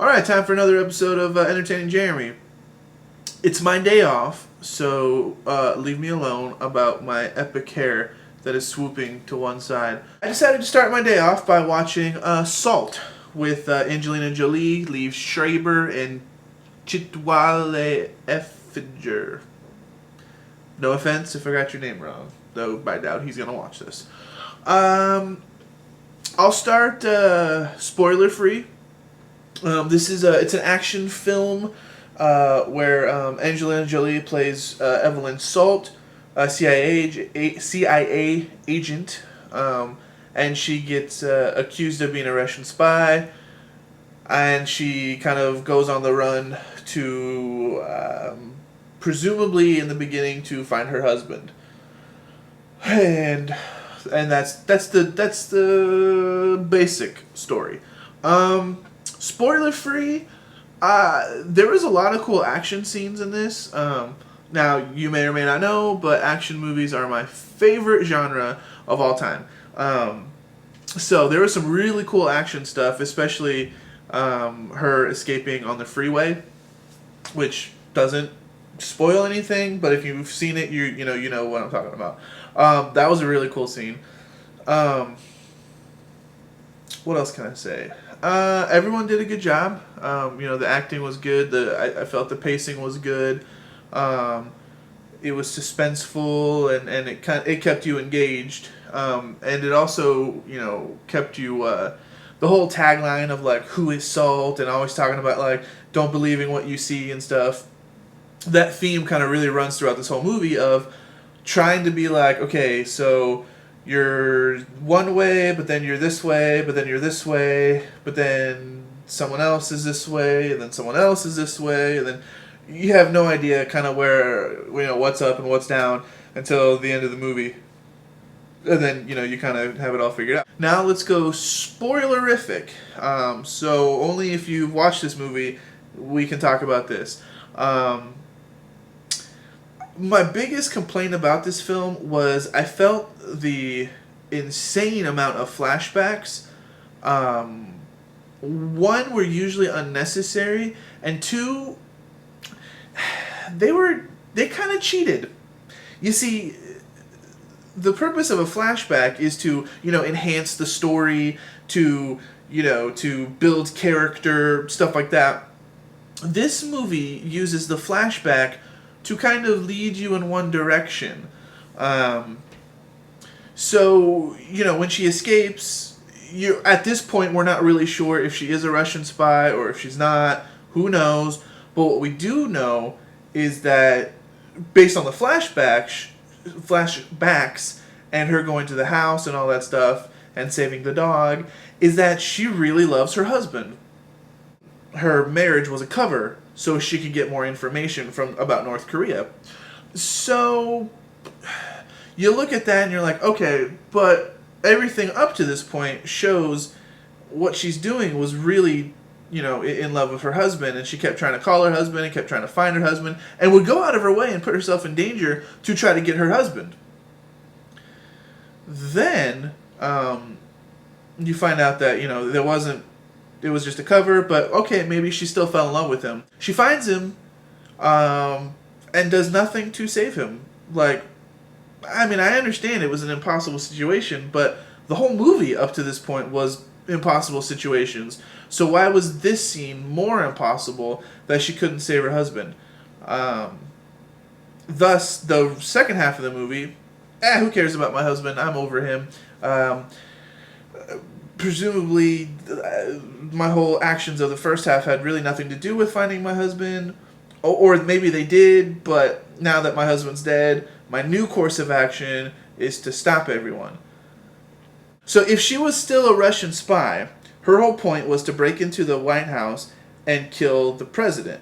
Alright, time for another episode of Entertaining Jeremy. It's my day off, so leave me alone about my epic hair that is swooping to one side. I decided to start my day off by watching Salt with Angelina Jolie, Liev Schreiber, and Chitwale Effinger. No offense if I got your name wrong, though I doubt he's going to watch this. I'll start spoiler-free. It's an action film where Angelina Jolie plays Evelyn Salt, a CIA agent, and she gets accused of being a Russian spy, and she kind of goes on the run to, presumably in the beginning, to find her husband, and that's the basic story. Spoiler free, there was a lot of cool action scenes in this. Now, you may or may not know, but action movies are my favorite genre of all time. So there was some really cool action stuff, especially her escaping on the freeway, which doesn't spoil anything, but if you've seen it, you know what I'm talking about. That was a really cool scene. What else can I say? Everyone did a good job. The acting was good. I felt the pacing was good. It was suspenseful, and it kept you engaged. And it also kept you. The whole tagline of like who is Salt, and always talking about like don't believe in what you see and stuff. That theme kind of really runs throughout this whole movie of trying to be like, okay, so you're one way, but then you're this way, but then you're this way, but then someone else is this way, and then someone else is this way, and then you have no idea kind of where, what's up and what's down until the end of the movie. And then, you kind of have it all figured out. Now let's go spoilerific. So only if you've watched this movie, we can talk about this. My biggest complaint about this film was I felt the insane amount of flashbacks. One, were usually unnecessary, and two, they kind of cheated. You see, the purpose of a flashback is to, enhance the story, to build character, stuff like that. This movie uses the flashback to kind of lead you in one direction. So, when she escapes, at this point, we're not really sure if she is a Russian spy or if she's not. Who knows? But what we do know is that, based on the flashbacks, and her going to the house and all that stuff, and saving the dog, is that she really loves her husband. Her marriage was a cover so she could get more information about North Korea. So you look at that and you're like, okay, but everything up to this point shows what she's doing was really, in love with her husband, and she kept trying to call her husband and kept trying to find her husband and would go out of her way and put herself in danger to try to get her husband. Then you find out that, it was just a cover, but okay, maybe she still fell in love with him. She finds him, and does nothing to save him. I understand it was an impossible situation, but the whole movie up to this point was impossible situations. So why was this scene more impossible that she couldn't save her husband? Thus, the second half of the movie, who cares about my husband? I'm over him. Presumably, my whole actions of the first half had really nothing to do with finding my husband. Or maybe they did, but now that my husband's dead, my new course of action is to stop everyone. So if she was still a Russian spy, her whole point was to break into the White House and kill the president.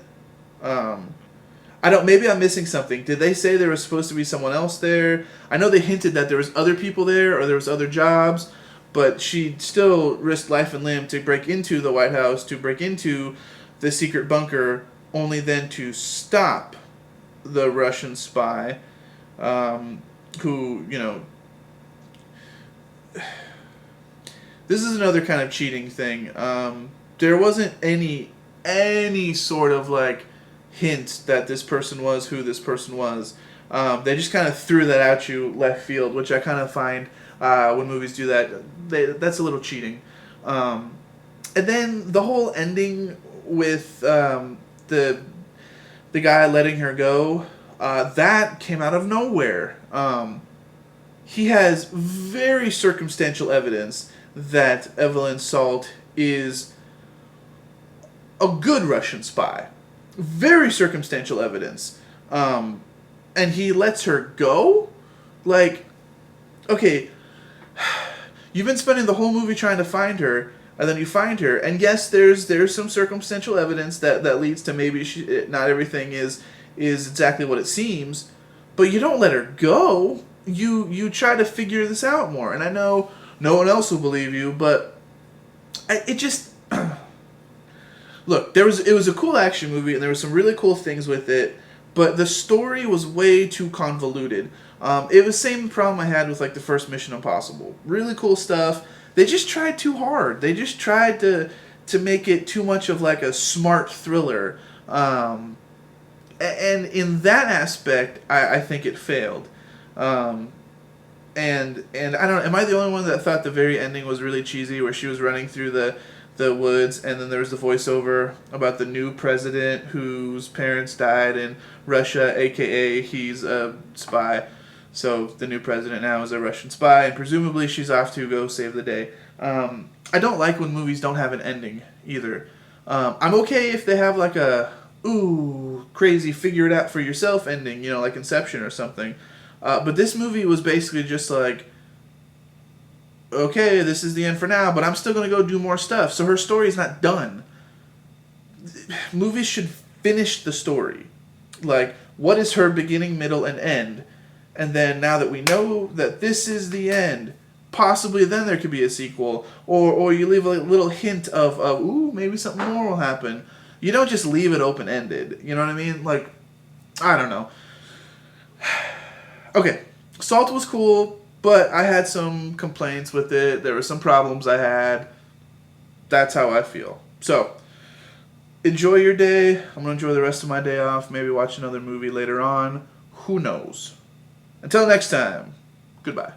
Maybe I'm missing something. Did they say there was supposed to be someone else there? I know they hinted that there was other people there or there was other jobs, but she still risked life and limb to break into the White House, to break into the secret bunker, only then to stop the Russian spy, who, this is another kind of cheating thing. There wasn't any any sort of like hint that this person was who this person was. They just kind of threw that at you left field, which I kind of find when movies do that, that's a little cheating. And then the whole ending with the guy letting her go, that came out of nowhere. He has very circumstantial evidence that Evelyn Salt is a good Russian spy. Very circumstantial evidence. And he lets her go? Like, okay, you've been spending the whole movie trying to find her, and then you find her, and yes, there's some circumstantial evidence that leads to maybe not everything is exactly what it seems, but you don't let her go. You try to figure this out more, and I know no one else will believe you, but it just look, it was a cool action movie, and there were some really cool things with it, but the story was way too convoluted. It was the same problem I had with like the first Mission Impossible. Really cool stuff. They just tried too hard. They just tried to make it too much of like a smart thriller. And in that aspect, I think it failed. And I don't know, am I the only one that thought the very ending was really cheesy, where she was running through the woods, and then there was the voiceover about the new president whose parents died in Russia, aka he's a spy. So the new president now is a Russian spy, and presumably she's off to go save the day. I don't like when movies don't have an ending either. I'm okay if they have like a crazy figure it out for yourself ending, like Inception or something. But this movie was basically just like, okay, this is the end for now, but I'm still going to go do more stuff. So her story is not done. Movies should finish the story. Like, what is her beginning, middle, and end? And then now that we know that this is the end, possibly then there could be a sequel. Or you leave a little hint of maybe something more will happen. You don't just leave it open-ended. You know what I mean? Like, I don't know. Okay, Salt was cool, but I had some complaints with it. There were some problems I had. That's how I feel. So, enjoy your day. I'm going to enjoy the rest of my day off. Maybe watch another movie later on. Who knows? Until next time, goodbye.